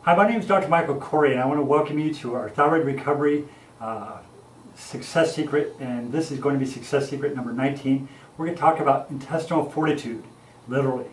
Hi, my name is Dr. Michael Corey, and I want to welcome you to our Thyroid Recovery Success Secret, and this is going to be Success Secret number 19. We're going to talk about intestinal fortitude, literally.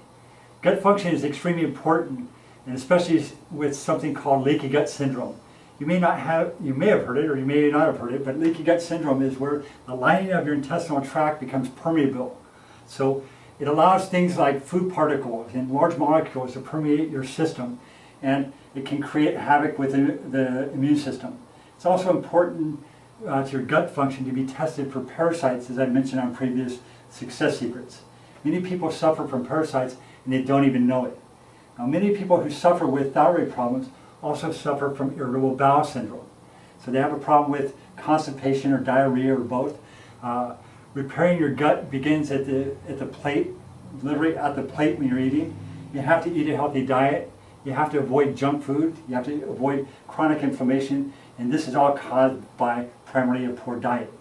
Gut function is extremely important, and especially with something called leaky gut syndrome. You may have heard it, or you may not have heard it, but leaky gut syndrome is where the lining of your intestinal tract becomes permeable. So it allows things like food particles and large molecules to permeate your system, and it can create havoc within the immune system. It's also important to your gut function to be tested for parasites, as I mentioned on previous Success Secrets. Many people suffer from parasites and they don't even know it. Now, many people who suffer with thyroid problems also suffer from irritable bowel syndrome. So they have a problem with constipation or diarrhea or both. Repairing your gut begins at the plate, literally at the plate when you're eating. You have to eat a healthy diet. You have to avoid junk food. You have to avoid chronic inflammation. And this is all caused by primarily a poor diet.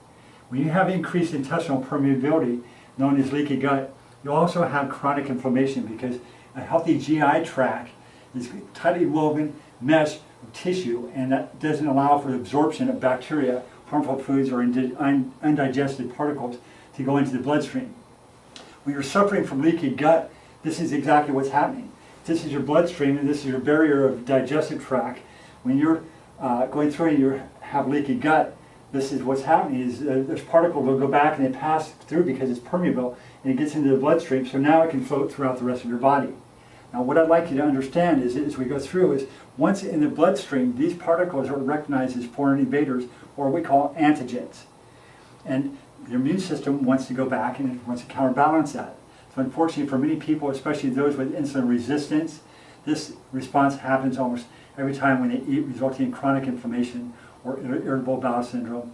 When you have increased intestinal permeability, known as leaky gut, you also have chronic inflammation because a healthy GI tract is tightly woven mesh of tissue, and that doesn't allow for the absorption of bacteria, harmful foods, or undigested particles to go into the bloodstream. When you're suffering from leaky gut, this is exactly what's happening. This is your bloodstream, and this is your barrier of digestive tract. When you're going through and you have leaky gut, this is what's happening. Is those particles will go back and they pass through because it's permeable, and it gets into the bloodstream, so now it can float throughout the rest of your body. Now, what I'd like you to understand is, as we go through, is once in the bloodstream, these particles are recognized as foreign invaders, or what we call antigens. And your immune system wants to go back and it wants to counterbalance that. So unfortunately for many people, especially those with insulin resistance, this response happens almost every time when they eat, resulting in chronic inflammation or irritable bowel syndrome.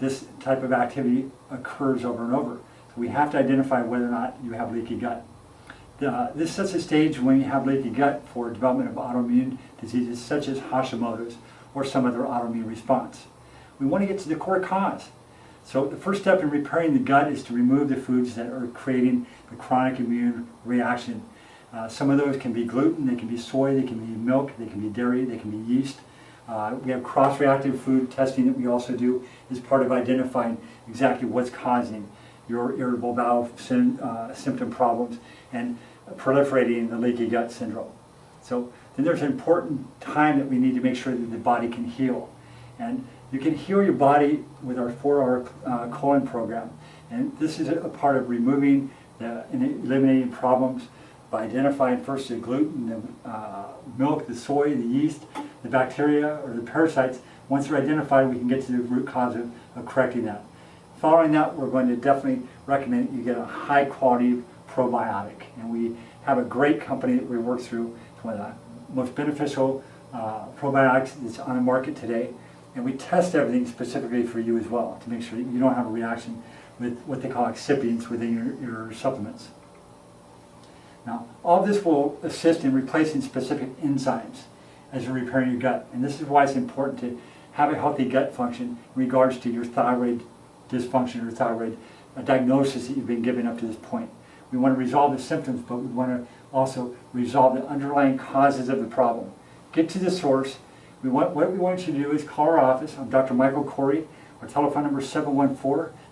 This type of activity occurs over and over. So we have to identify whether or not you have leaky gut. This sets the stage when you have leaky gut for development of autoimmune diseases such as Hashimoto's or some other autoimmune response. We want to get to the core cause. So the first step in repairing the gut is to remove the foods that are creating the chronic immune reaction. Some of those can be gluten, they can be soy, they can be milk, they can be dairy, they can be yeast. We have cross-reactive food testing that we also do as part of identifying exactly what's causing your irritable bowel symptom problems and proliferating the leaky gut syndrome. So then there's an important time that we need to make sure that the body can heal. And you can heal your body with our 4-hour colon program. And this is a part of removing and eliminating problems by identifying first the gluten, the milk, the soy, the yeast, the bacteria, or the parasites. Once they're identified, we can get to the root cause of correcting that. Following that, we're going to definitely recommend you get a high quality probiotic. And we have a great company that we work through. It's one of the most beneficial probiotics that's on the market today. And we test everything specifically for you as well to make sure that you don't have a reaction with what they call excipients within your supplements. Now, all this will assist in replacing specific enzymes as you're repairing your gut. And this is why it's important to have a healthy gut function in regards to your thyroid dysfunction or thyroid diagnosis that you've been given up to this point. We want to resolve the symptoms, but we want to also resolve the underlying causes of the problem. Get to the source. What we want you to do is call our office. I'm Dr. Michael Corey. Our telephone number is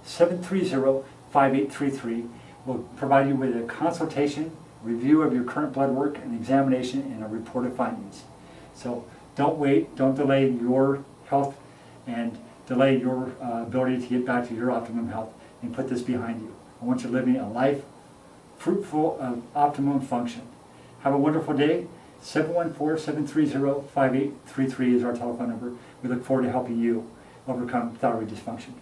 714-730-5833. We'll provide you with a consultation, review of your current blood work, an examination, and a report of findings. So don't wait, don't delay your health and delay your ability to get back to your optimum health, and put this behind you. I want you living a life fruitful of optimum function. Have a wonderful day. 714-730-5833 is our telephone number. We look forward to helping you overcome thyroid dysfunction.